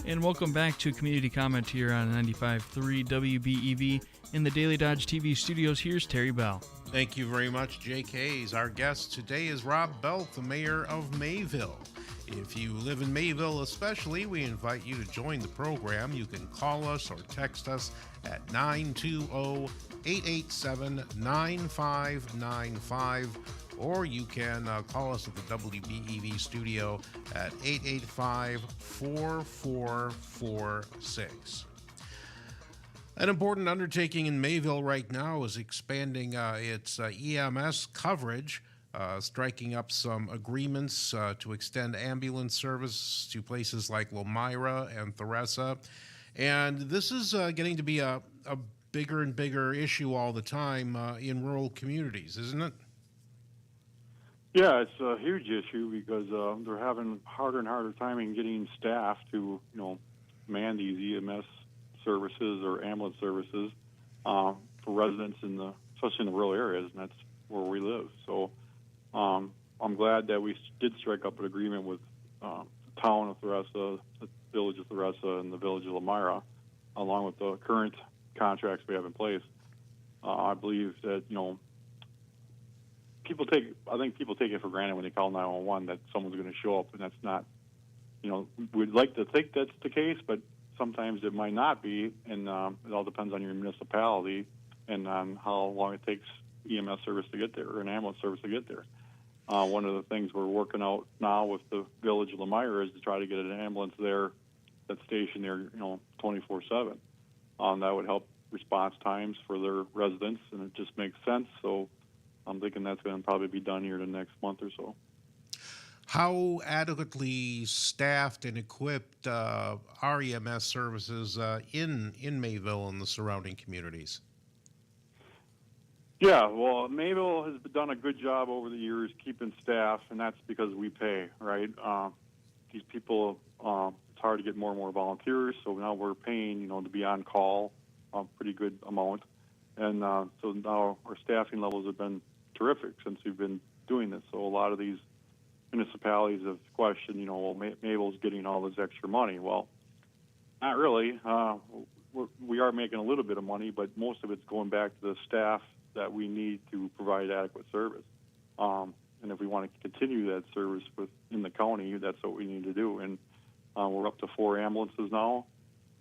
And welcome back to Community Comment here on 95.3 WBEV in the Daily Dodge TV studios. Here's Terry Bell. Thank you very much, Jake Hayes. Our guest today is Rob Boelk, the mayor of Mayville. If you live in Mayville especially, we invite you to join the program. You can call us or text us at 920-887-9595, or you can call us at the WBEV studio at 885-4446. An important undertaking in Mayville right now is expanding its EMS coverage, striking up some agreements to extend ambulance service to places like Lomira and Theresa. And this is getting to be a bigger and bigger issue all the time in rural communities, isn't it? Yeah, it's a huge issue because they're having harder and harder time in getting staff to, man these EMS services or ambulance services for residents especially in the rural areas, and that's where we live. So I'm glad that we did strike up an agreement with the town of Theresa, the village of Theresa, and the village of Lomira, along with the current contracts we have in place. I believe that, people take it for granted when they call 911 that someone's going to show up, and that's not, we'd like to think that's the case, but sometimes it might not be, and it all depends on your municipality and on how long it takes EMS service to get there or an ambulance service to get there. One of the things we're working out now with the village of Lomira is to try to get an ambulance there that's stationed there, 24/7. That would help response times for their residents, and it just makes sense. So I'm thinking that's going to probably be done here the next month or so. How adequately staffed and equipped are EMS services in Mayville and the surrounding communities? Yeah, well, Mayville has done a good job over the years keeping staff, and that's because we pay, right? These people, it's hard to get more and more volunteers, so now we're paying, to be on call a pretty good amount. And so now our staffing levels have been terrific since we've been doing this. So a lot of these municipalities have questioned, Mayville's getting all this extra money. Well, not really. We are making a little bit of money, but most of it's going back to the staff that we need to provide adequate service. And if we want to continue that service in the county, that's what we need to do. And we're up to 4 ambulances now.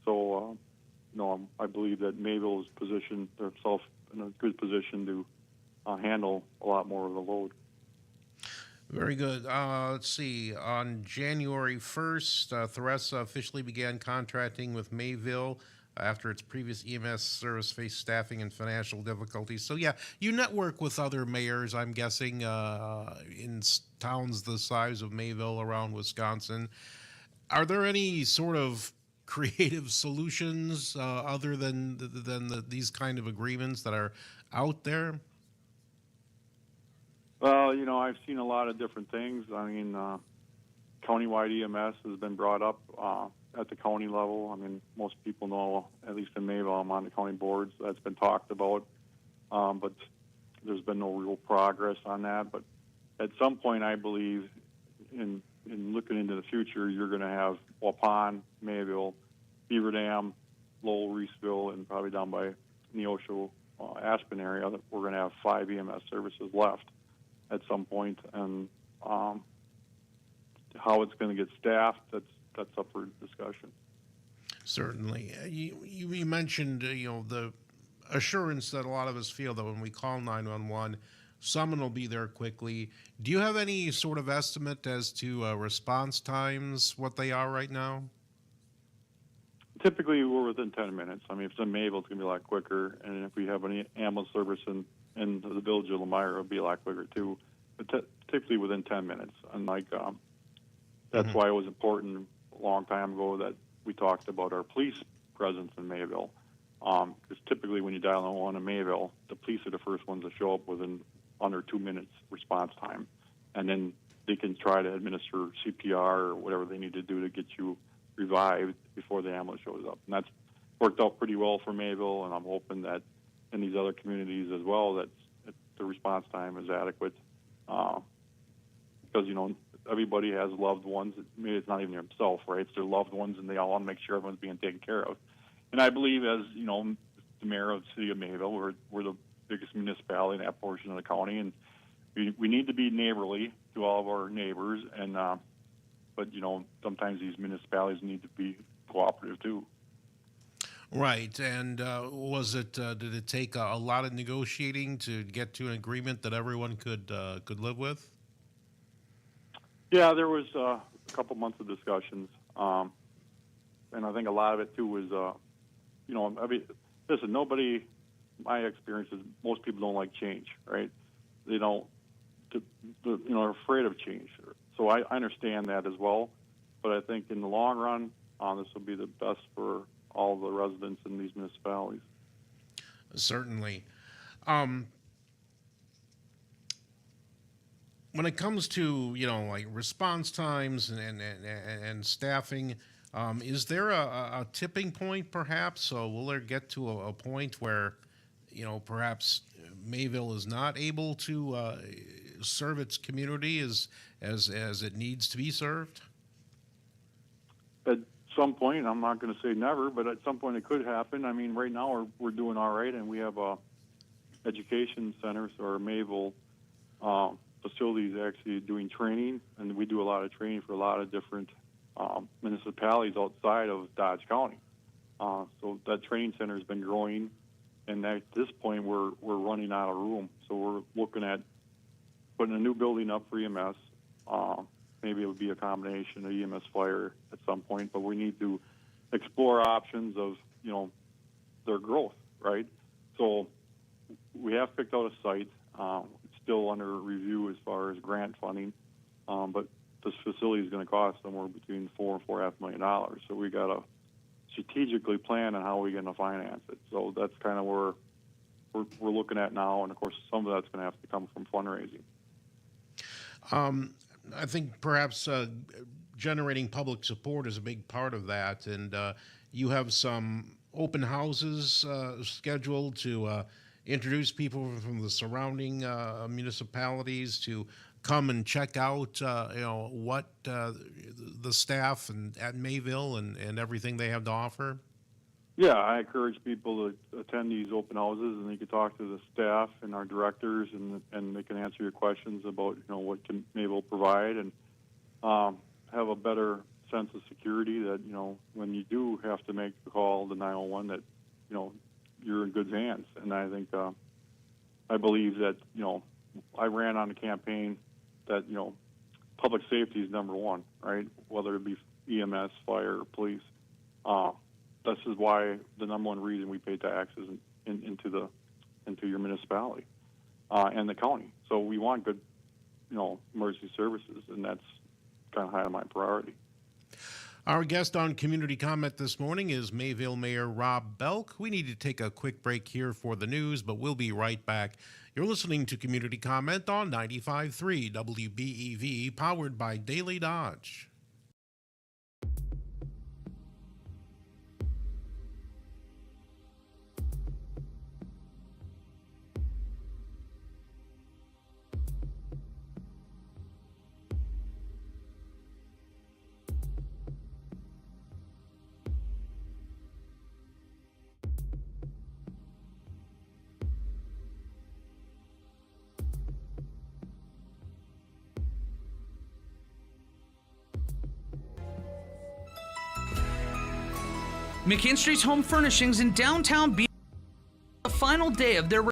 So, I believe that Mayville has positioned themselves in a good position to handle a lot more of the load. Very good. Let's see. On January 1st, Theresa officially began contracting with Mayville after its previous EMS service faced staffing and financial difficulties. So, yeah, you network with other mayors, I'm guessing, in towns the size of Mayville around Wisconsin. Are there any sort of creative solutions other than these kind of agreements that are out there? Well, I've seen a lot of different things. I mean, countywide EMS has been brought up at the county level. I mean, most people know, at least in Mayville, I'm on the county boards. That's been talked about, but there's been no real progress on that. But at some point, I believe, in looking into the future, you're going to have Waupun, Mayville, Beaver Dam, Lowell, Reeseville, and probably down by Neosho, Aspen area, that we're going to have 5 EMS services left at some point. And how it's going to get staffed, that's up for discussion. Certainly. You mentioned, the assurance that a lot of us feel that when we call 911, someone will be there quickly. Do you have any sort of estimate as to response times, what they are right now? Typically, we're within 10 minutes. I mean, if it's in Mayville, it's going to be a lot quicker. And if we have any ambulance service in the village of Lomira, it'll be a lot quicker, too. But typically within 10 minutes. And, that's why it was important a long time ago that we talked about our police presence in Mayville. Because typically when you dial 911 in Mayville, the police are the first ones to show up within under 2 minutes response time. And then they can try to administer CPR or whatever they need to do to get you revived before the ambulance shows up. And that's worked out pretty well for Mayville, and I'm hoping that in these other communities as well that the response time is adequate. Because, everybody has loved ones. Maybe it's not even themselves, right? It's their loved ones, and they all want to make sure everyone's being taken care of. And I believe, as you know, the mayor of the city of Mayville, we're the biggest municipality in that portion of the county, and we need to be neighborly to all of our neighbors. And but you know, sometimes these municipalities need to be cooperative too. Right, and did it take a lot of negotiating to get to an agreement that everyone could live with? Yeah, there was a couple months of discussions, and I think a lot of it too was, you know, listen, nobody. My experience is most people don't like change, right? They don't, you know, are afraid of change. So I understand that as well, but I think in the long run, this will be the best for all the residents in these municipalities. Certainly. When it comes to, you know, like response times and staffing, is there a tipping point perhaps? So will there get to a point where, you know, perhaps Mayville is not able to serve its community as it needs to be served? At some point, I'm not going to say never, but at some point it could happen. I mean, right now we're doing all right, and we have a education center, so our Mayville facility is actually doing training, and we do a lot of training for a lot of different municipalities outside of Dodge County. So that training center has been growing, and at this point we're running out of room. So we're looking at putting a new building up for EMS. Maybe it would be a combination of EMS fire at some point, but we need to explore options of, you know, their growth, right? So we have picked out a site. It's still under review as far as grant funding, but this facility is going to cost somewhere between $4 and $4.5 million. So we got to strategically plan on how we're going to finance it. So that's kind of where we're looking at now, and of course some of that's going to have to come from fundraising. I think perhaps generating public support is a big part of that, and you have some open houses scheduled to introduce people from the surrounding municipalities to come and check out, you know, what the staff at Mayville and everything they have to offer. Yeah, I encourage people to attend these open houses, and they can talk to the staff and our directors, and they can answer your questions about, you know, what can Mayville provide, and have a better sense of security that, you know, when you do have to make the call to 911, that, you know, you're in good hands. And I think I believe that, you know, I ran on a campaign that, you know, public safety is number one, right? Whether it be EMS, fire, or police. This is why the number one reason we pay taxes into your municipality and the county. So we want good, you know, emergency services, and that's kind of high on my priority. Our guest on Community Comment this morning is Mayville Mayor Rob Boelk. We need to take a quick break here for the news, but we'll be right back. You're listening to Community Comment on 95.3 WBEV, powered by Daily Dodge. McKinstry's Home Furnishings in downtown Boelk, the final day of their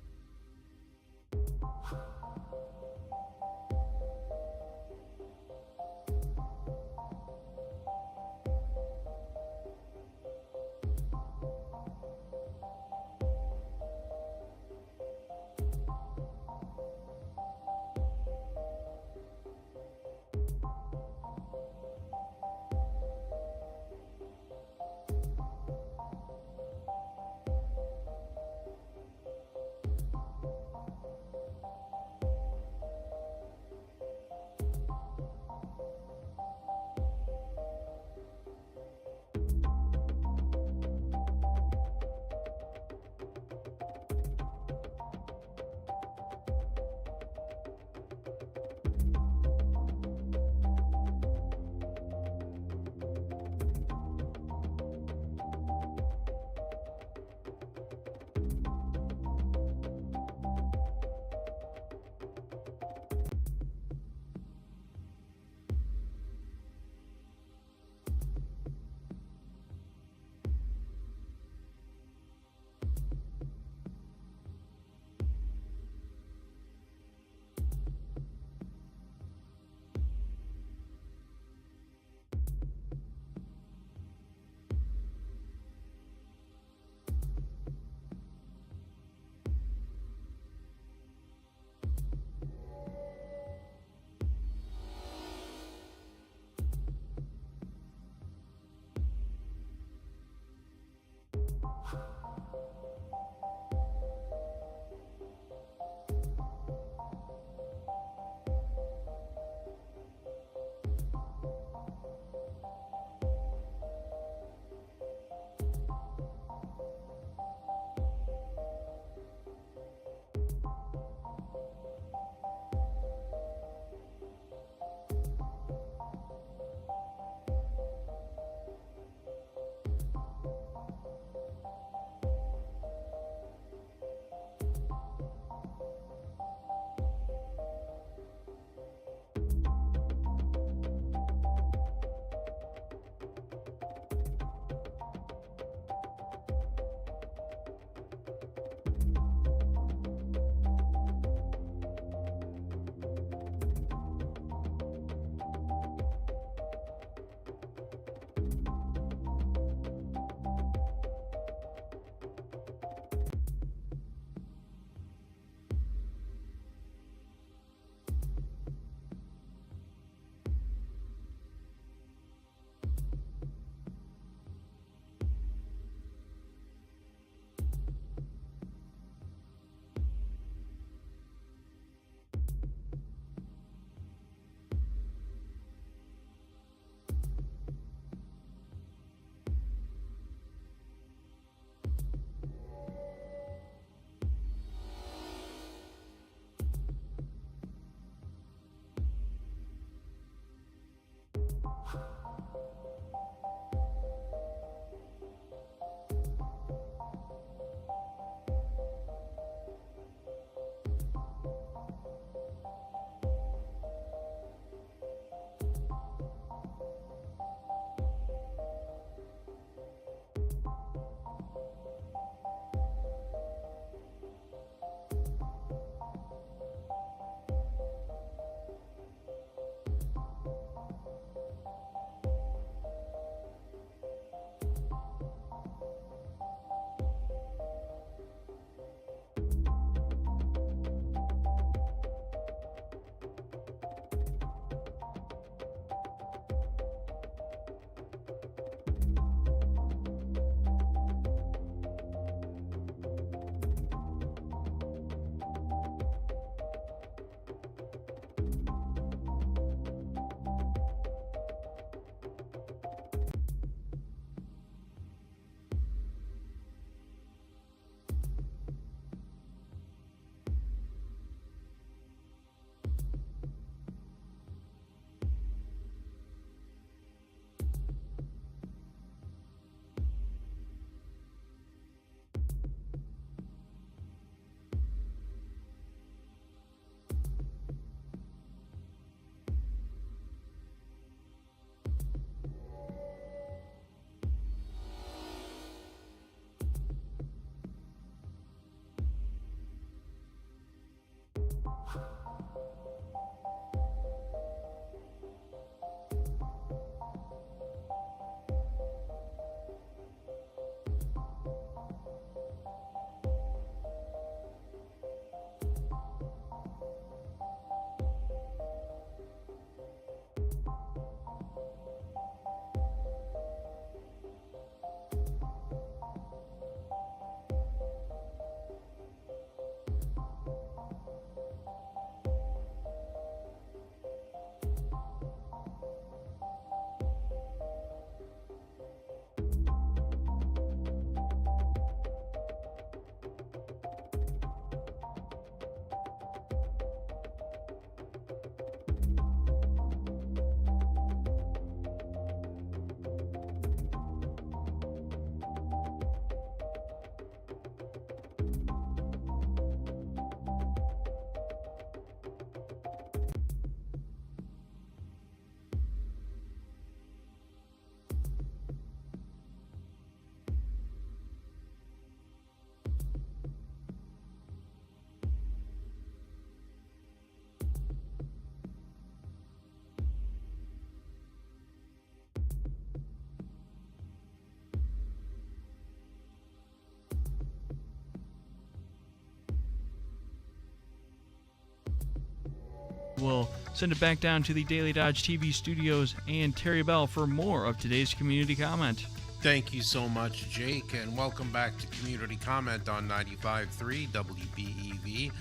we'll send it back down to the Daily Dodge TV studios and Terry Bell for more of today's community comment. Thank you so much, Jake, and welcome back to Community Comment on 95.3 WBEV.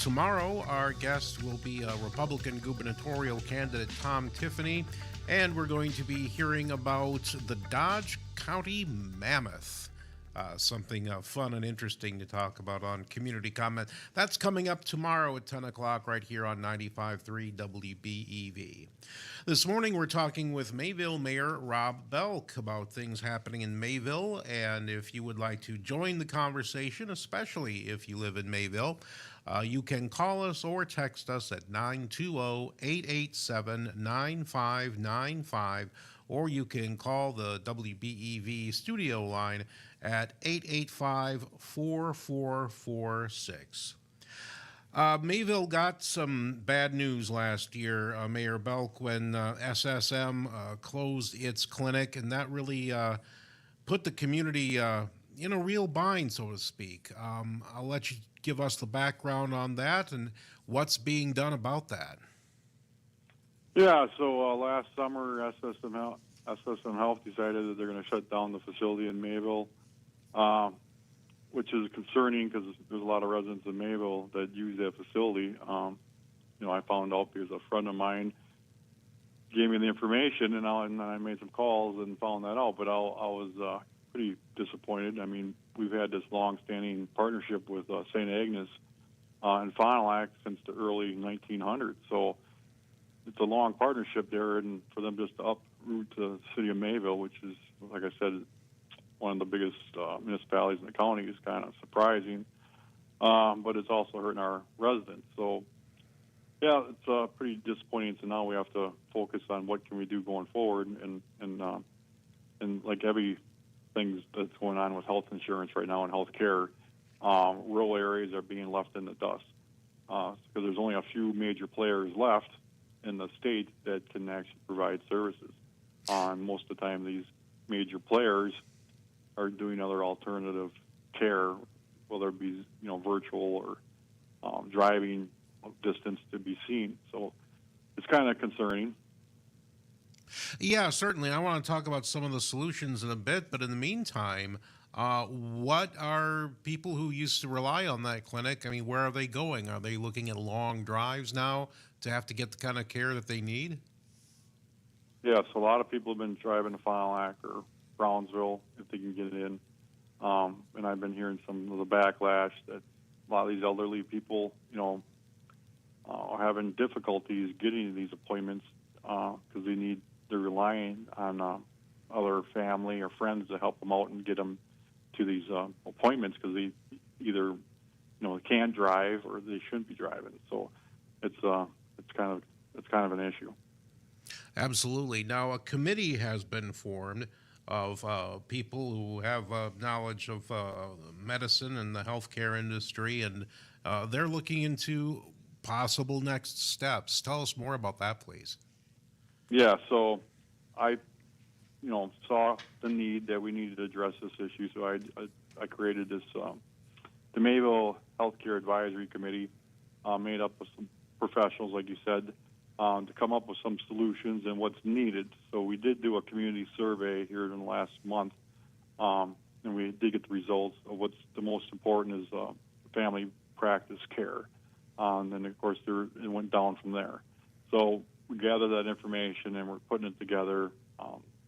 Tomorrow, our guest will be Republican gubernatorial candidate Tom Tiffany, and we're going to be hearing about the Dodge County Mammoth. Something fun and interesting to talk about on Community Comment. That's coming up tomorrow at 10 o'clock right here on 95.3 WBEV. This morning we're talking with Mayville Mayor Rob Boelk about things happening in Mayville, and if you would like to join the conversation, especially if you live in Mayville, you can call us or text us at 920-887-9595, or you can call the WBEV studio line at 885-4446. Mayville got some bad news last year, Mayor Boelk, when SSM closed its clinic, and that really put the community in a real bind, so to speak. I'll let you give us the background on that and what's being done about that. Yeah, so last summer, SSM Health decided that they're going to shut down the facility in Mayville, which is concerning because there's a lot of residents in Mayville that use that facility. I found out because a friend of mine gave me the information, and I made some calls and found that out. But I was pretty disappointed. I mean, we've had this long-standing partnership with St. Agnes and Fond du Lac since the early 1900s. So it's a long partnership there, and for them just to uproot to the city of Mayville, which is, like I said, one of the biggest municipalities in the county, is kind of surprising. But it's also hurting our residents. So, yeah, it's pretty disappointing. So now we have to focus on what can we do going forward, and like everything that's going on with health insurance right now and health care, rural areas are being left in the dust because there's only a few major players left in the state that can actually provide services. Most of the time, these major players are doing other alternative care, whether it be virtual or driving distance to be seen. So it's kind of concerning. Yeah, certainly. I want to talk about some of the solutions in a bit, but in the meantime, what are people who used to rely on that clinic? I mean, where are they going? Are they looking at long drives now to have to get the kind of care that they need? Yes, a lot of people have been driving to Fond du Lac or Brownsville if they can get it in. And I've been hearing some of the backlash that a lot of these elderly people, are having difficulties getting to these appointments because they're relying on other family or friends to help them out and get them to these appointments because they either they can't drive or they shouldn't be driving. So it's kind of an issue. Absolutely. Now, a committee has been formed of people who have knowledge of medicine and the healthcare industry, and they're looking into possible next steps. Tell us more about that, please. Yeah, so I saw the need that we needed to address this issue, so I created this the Mayville Healthcare Advisory Committee, made up of some professionals, like you said, to come up with some solutions and what's needed. So we did do a community survey here in the last month, and we did get the results of what's the most important is family practice care. And then, of course, it went down from there. So we gathered that information, and we're putting it together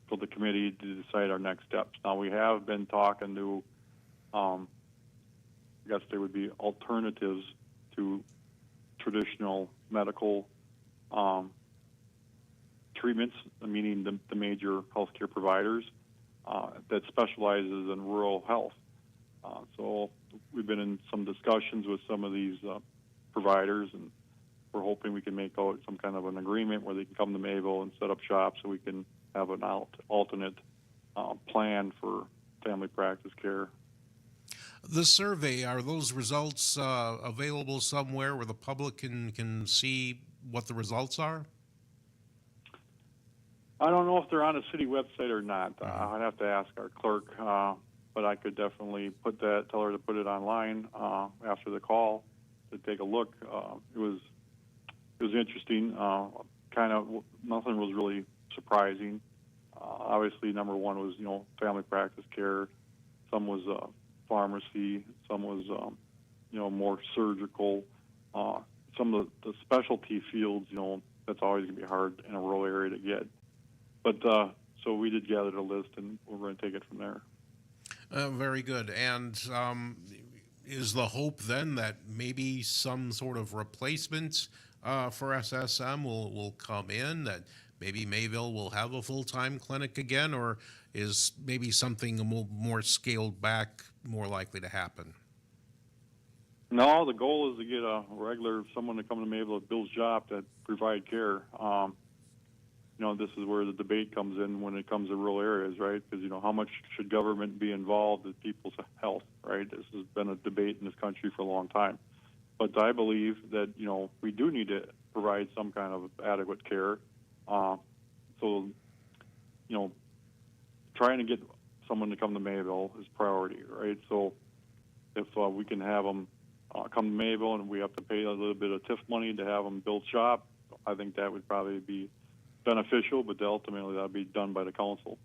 for the committee to decide our next steps. Now, we have been talking to, I guess there would be alternatives to traditional medical treatments, meaning the major healthcare providers that specializes in rural health. So we've been in some discussions with some of these providers, and we're hoping we can make out some kind of an agreement where they can come to Mayville and set up shop so we can have an alternate plan for family practice care. The survey, are those results available somewhere where the public can see what the results are? I don't know if they're on a city website or not. I'd have to ask our clerk, but I could definitely tell her to put it online after the call to take a look. It was it was interesting. Kind of nothing was really surprising. Obviously, number one was family practice care. Some was pharmacy. Some was more surgical. Some of the specialty fields, that's always going to be hard in a rural area to get. But so we did gather the list, and we're going to take it from there. Very good. And is the hope then that maybe some sort of replacement for SSM will come in, that maybe Mayville will have a full-time clinic again, or is maybe something more scaled back more likely to happen? No, the goal is to get someone to come to Mayville at Bill's job to provide care. This is where the debate comes in when it comes to rural areas, right? Because, how much should government be involved in people's health, right? This has been a debate in this country for a long time. But I believe that, we do need to provide some kind of adequate care. So, trying to get someone to come to Mayville is priority, right? So if we can have them come to Mayville and we have to pay a little bit of TIF money to have them build shop, I think that would probably be beneficial, but ultimately that would be done by the council.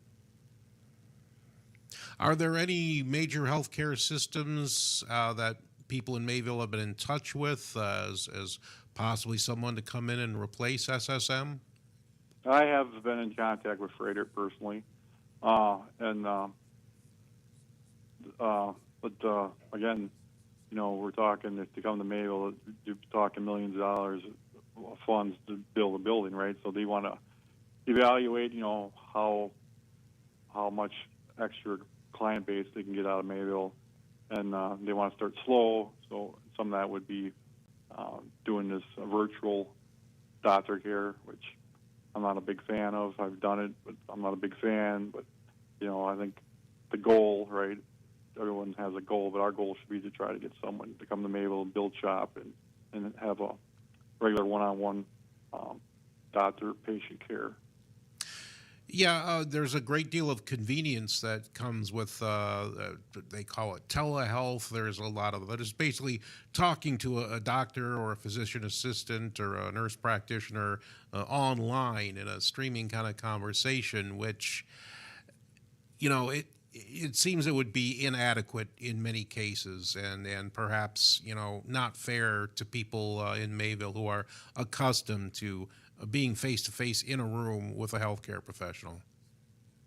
Are there any major healthcare systems that people in Mayville have been in touch with as possibly someone to come in and replace SSM? I have been in contact with Freighter personally, but again, we're talking, if they come to Mayville, you're talking millions of dollars of funds to build a building, right? So they want to evaluate, how much extra client base they can get out of Mayville, and they want to start slow. So some of that would be doing this virtual doctor care, which I'm not a big fan of. I've done it, but I'm not a big fan. But I think the goal, right? Everyone has a goal, but our goal should be to try to get someone to come to Mayville and build shop and have a regular one-on-one doctor-patient care. Yeah, there's a great deal of convenience that comes with, they call it telehealth. There's a lot of that. It's basically talking to a doctor or a physician assistant or a nurse practitioner online in a streaming kind of conversation, which, it seems it would be inadequate in many cases and perhaps, not fair to people in Mayville who are accustomed to being face-to-face in a room with a healthcare professional.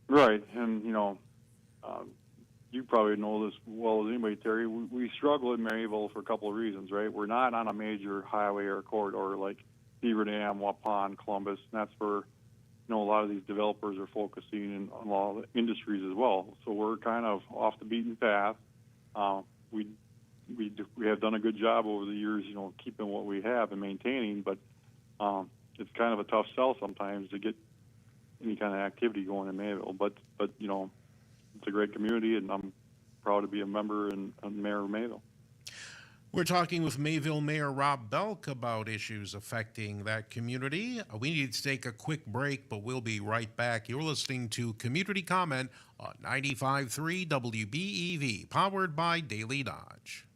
Right, and, you probably know this well as anybody, Terry. We struggle in Mayville for a couple of reasons, right? We're not on a major highway or corridor like Beaver Dam, Waupun, Columbus, and that's where a lot of these developers are focusing on a lot of the industries as well. So we're kind of off the beaten path. We have done a good job over the years, keeping what we have and maintaining, but it's kind of a tough sell sometimes to get any kind of activity going in Mayville. But it's a great community, and I'm proud to be a member and mayor of Mayville. We're talking with Mayville Mayor Rob Boelk about issues affecting that community. We need to take a quick break, but we'll be right back. You're listening to Community Comment on 95.3 WBEV, powered by Daily Dodge.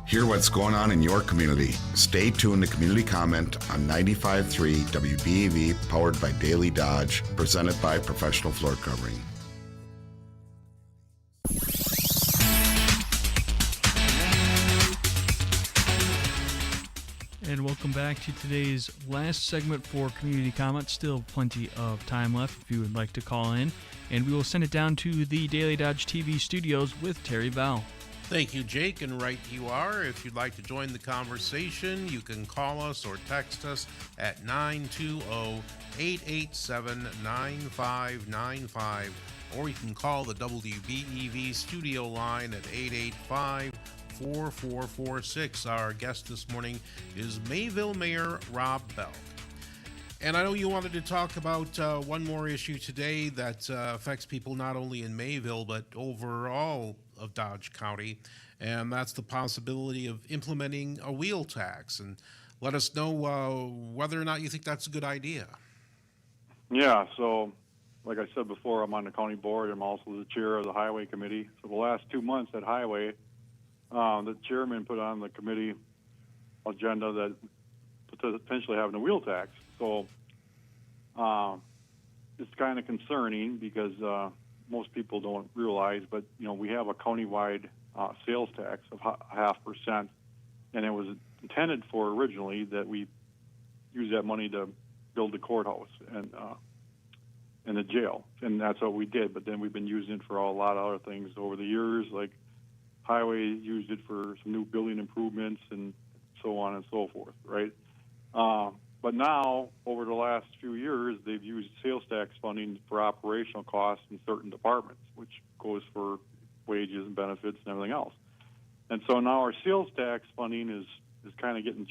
Hear what's going on in your community. Stay tuned to Community Comment on 95.3 WBEV, powered by Daily Dodge, presented by Professional Floor Covering. And welcome back to today's last segment for Community Comment. Still plenty of time left if you would like to call in. And we will send it down to the Daily Dodge TV studios with Terry Bell. Thank you, Jake, and right you are. If you'd like to join the conversation, you can call us or text us at 920-887-9595, or you can call the WBEV studio line at 885-4446. Our guest this morning is Mayville Mayor Rob Boelk. And I know you wanted to talk about one more issue today that affects people not only in Mayville but overall of Dodge County, and that's the possibility of implementing a wheel tax. And let us know whether or not you think that's a good idea. Yeah, so like I said before, I'm on the county board. I'm also the chair of the highway committee. So the last 2 months at highway, the chairman put on the committee agenda that potentially having a wheel tax. So it's kind of concerning because most people don't realize, but we have a countywide sales tax of 0.5%, and it was intended for originally that we use that money to build the courthouse and the jail, and that's what we did. But then we've been using it for a lot of other things over the years, like highway used it for some new building improvements and so on and so forth, right? But now, over the last few years, they've used sales tax funding for operational costs in certain departments, which goes for wages and benefits and everything else. And so now our sales tax funding is kind of getting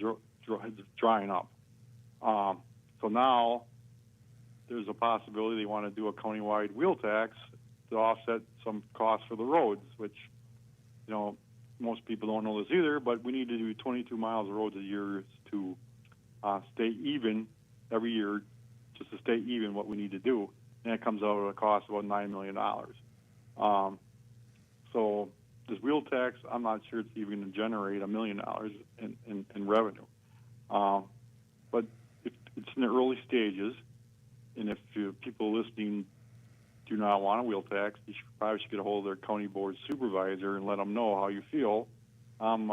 drying up. So now there's a possibility they want to do a countywide wheel tax to offset some costs for the roads, which, most people don't know this either, but we need to do 22 miles of roads a year to stay even every year, just to stay even what we need to do, and it comes out at a cost of about $9 million. So this wheel tax, I'm not sure it's even going to generate $1 million in revenue. But it's in the early stages, and if people listening do not want a wheel tax, you probably should get a hold of their county board supervisor and let them know how you feel. I'm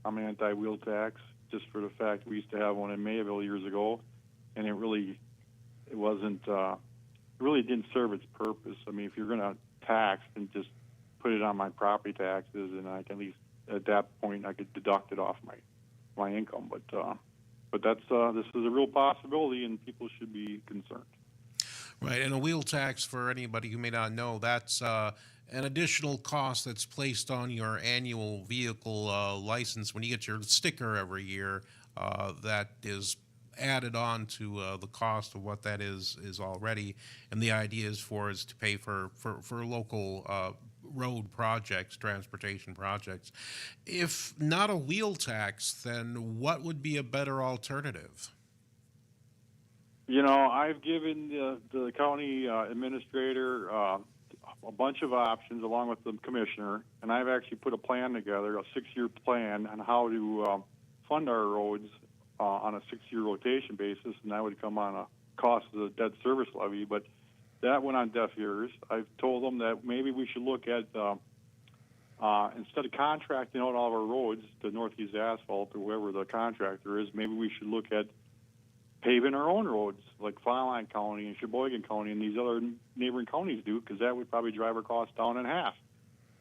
anti-wheel tax, just for the fact we used to have one in Mayville years ago, and it really didn't serve its purpose. I mean, if you're going to tax, then just put it on my property taxes, and I can at least at that point I could deduct it off my income. But that's this is a real possibility, and people should be concerned. Right, and a wheel tax, for anybody who may not know, that's an additional cost that's placed on your annual vehicle license when you get your sticker every year. That is added on to the cost of what that is already, and the idea is to pay for local road projects, transportation projects. If not a wheel tax, then what would be a better alternative? I've given the county administrator a bunch of options along with the commissioner, and I've actually put a plan together, a 6-year plan on how to fund our roads on a 6-year rotation basis, and that would come on a cost of the debt service levy, but that went on deaf ears. I've told them that maybe we should look at, instead of contracting out all of our roads to Northeast Asphalt or whoever the contractor is, maybe we should look at paving our own roads like File Line County and Sheboygan County and these other neighboring counties do, because that would probably drive our costs down in half.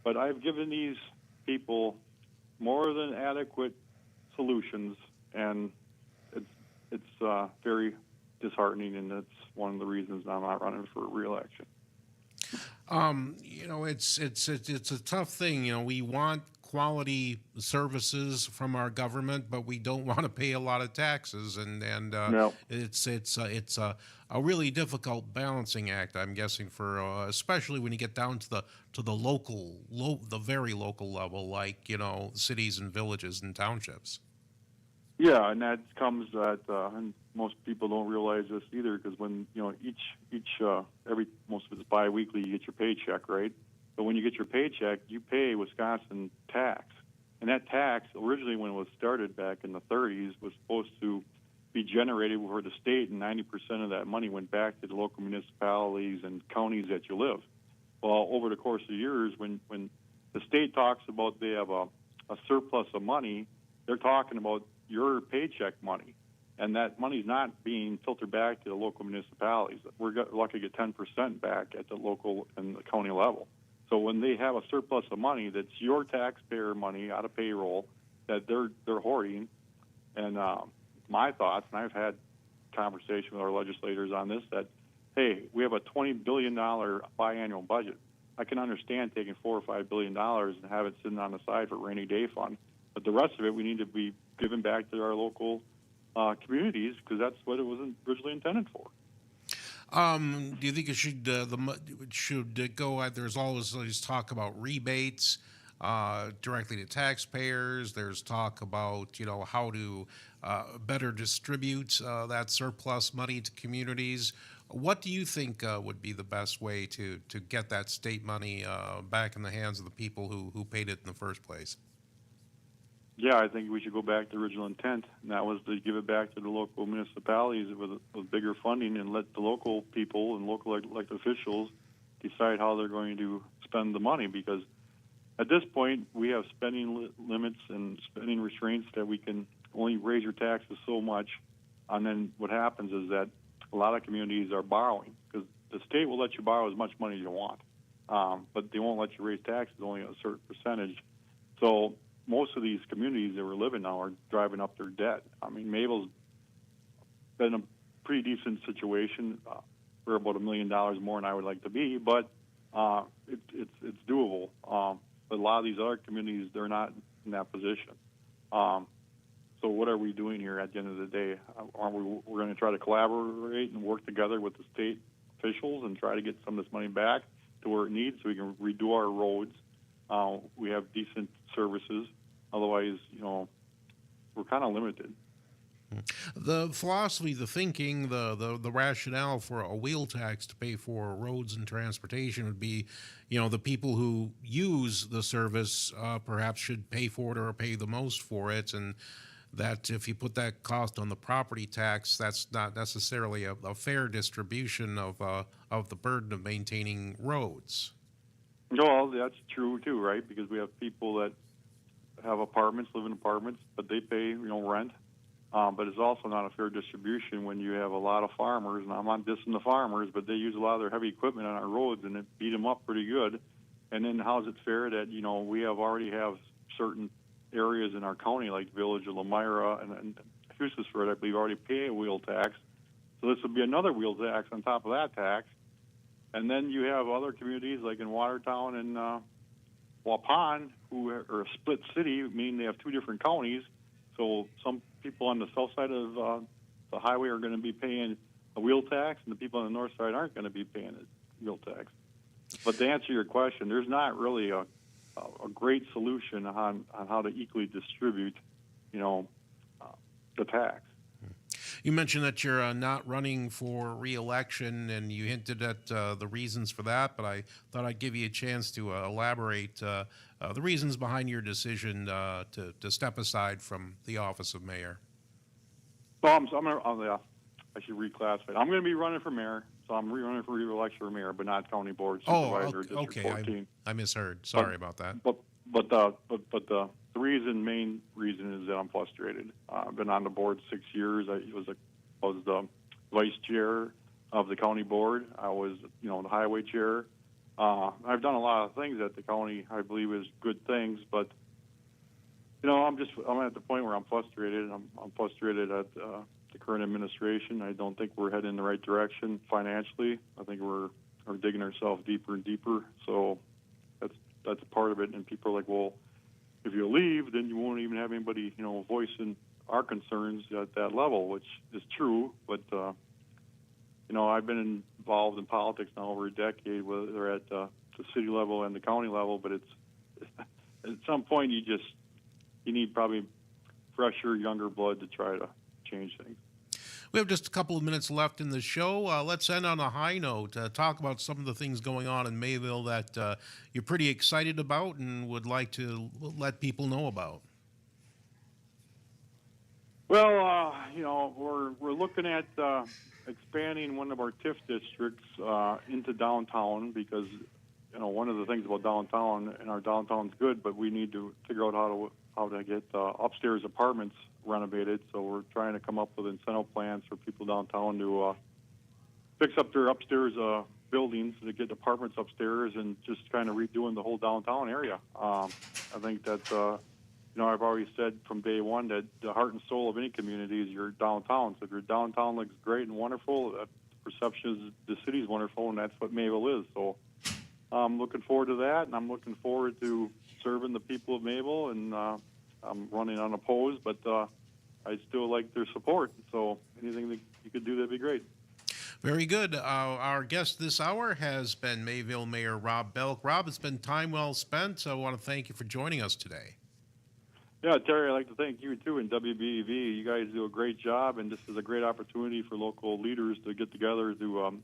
But I've given these people more than adequate solutions, and it's very disheartening, and that's one of the reasons I'm not running for re-election. It's a tough thing. We want quality services from our government, but we don't want to pay a lot of taxes, and No. it's a really difficult balancing act, I'm guessing, for especially when you get down to the the very local level, like cities and villages and townships. Yeah, and that comes at, and most people don't realize this either, because when most of it's biweekly, you get your paycheck, right? But when you get your paycheck, you pay Wisconsin tax, And that tax, originally when it was started back in the 30s, was supposed to be generated for the state, and 90% of that money went back to the local municipalities and counties that you live. Well, over the course of years, when the state talks about they have a surplus of money, they're talking about your paycheck money, and that money's not being filtered back to the local municipalities. We're lucky to get 10% back at the local and the county level. So when they have a surplus of money, that's your taxpayer money out of payroll that they're hoarding. And my thoughts, and I've had conversation with our legislators on this, that, hey, we have a $20 billion biannual budget. I can understand taking $4 or $5 billion and have it sitting on the side for rainy day fund, but the rest of it we need to be giving back to our local communities, because that's what it was originally intended for. Do you think it should go? There's always talk about rebates directly to taxpayers. There's talk about how to better distribute that surplus money to communities. What do you think would be the best way to get that state money back in the hands of the people who paid it in the first place? Yeah, I think we should go back to the original intent, and that was to give it back to the local municipalities with bigger funding, and let the local people and local elected officials decide how they're going to spend the money. Because at this point, we have spending limits and spending restraints that we can only raise your taxes so much, and then what happens is that a lot of communities are borrowing, because the state will let you borrow as much money as you want, but they won't let you raise taxes only a certain percentage. So most of these communities that we're living now are driving up their debt. I mean, Mayville's been a pretty decent situation. We're about $1 million more than I would like to be, but it's doable. But a lot of these other communities, they're not in that position. So what are we doing here at the end of the day? We're going to try to collaborate and work together with the state officials and try to get some of this money back to where it needs, so we can redo our roads. We have decent services. Otherwise, we're kind of limited. The philosophy, the thinking, the rationale for a wheel tax to pay for roads and transportation would be, the people who use the service perhaps should pay for it or pay the most for it, and that if you put that cost on the property tax, that's not necessarily a fair distribution of the burden of maintaining roads. No, that's true too, right? Because we have people that have apartments, live in apartments, but they pay, rent. But it's also not a fair distribution when you have a lot of farmers, and I'm not dissing the farmers, but they use a lot of their heavy equipment on our roads, and it beat them up pretty good. And then how's it fair that, we already have certain areas in our county, like the village of Lemira and Husisford, I believe, already pay a wheel tax. So this would be another wheel tax on top of that tax. And then you have other communities like in Watertown and Waupun, who are a split city, meaning they have two different counties. So some people on the south side of the highway are going to be paying a wheel tax, and the people on the north side aren't going to be paying a wheel tax. But to answer your question, there's not really a great solution on how to equally distribute, the tax. You mentioned that you're not running for re-election, and you hinted at the reasons for that, but I thought I'd give you a chance to elaborate the reasons behind your decision to step aside from the office of mayor. So I should reclassify. I'm going to be running for mayor, so I'm running for re-election for mayor, but not county board supervisor. Okay. 14. I misheard. Sorry about that. But the main reason is that I'm frustrated. I've been on the board 6 years. I was the vice chair of the county board. I was, the highway chair. I've done a lot of things at the county, I believe, is good things, but I'm at the point where I'm frustrated. I'm frustrated at the current administration. I don't think we're heading in the right direction financially. I think we're digging ourselves deeper and deeper. So that's part of it. And people are like, well, if you leave, then you won't even have anybody, voicing our concerns at that level, which is true. But I've been involved in politics now over a decade, whether at the city level and the county level. But it's at some point you need probably fresher, younger blood to try to change things. We have just a couple of minutes left in the show. Let's end on a high note. Talk about some of the things going on in Mayville that you're pretty excited about and would like to let people know about. Well, we're looking at expanding one of our TIF districts into downtown because, one of the things about downtown, and our downtown's good, but we need to figure out how to get upstairs apartments renovated. So we're trying to come up with incentive plans for people downtown to fix up their upstairs buildings to get apartments upstairs and just kind of redoing the whole downtown area. I think that, I've always said from day one that the heart and soul of any community is your downtown. So if your downtown looks great and wonderful, the perception is the city's wonderful, and that's what Mayville is. So I'm looking forward to that, and I'm looking forward to serving the people of Mayville, and I'm running unopposed, but I still like their support. So anything that you could do, that'd be great. Very good. Our guest this hour has been Mayville Mayor Rob Boelk. Rob, it's been time well spent, so I want to thank you for joining us today. Yeah, Terry, I'd like to thank you, too, and WBEV. You guys do a great job, and this is a great opportunity for local leaders to get together to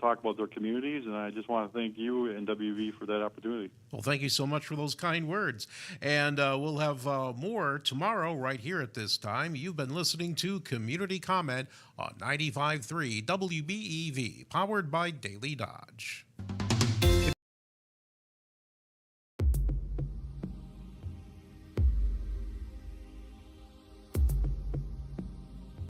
talk about their communities, and I just want to thank you and WBEV for that opportunity. Well, thank you so much for those kind words. And we'll have more tomorrow right here at this time. You've been listening to Community Comment on 95.3 WBEV, powered by Daily Dodge.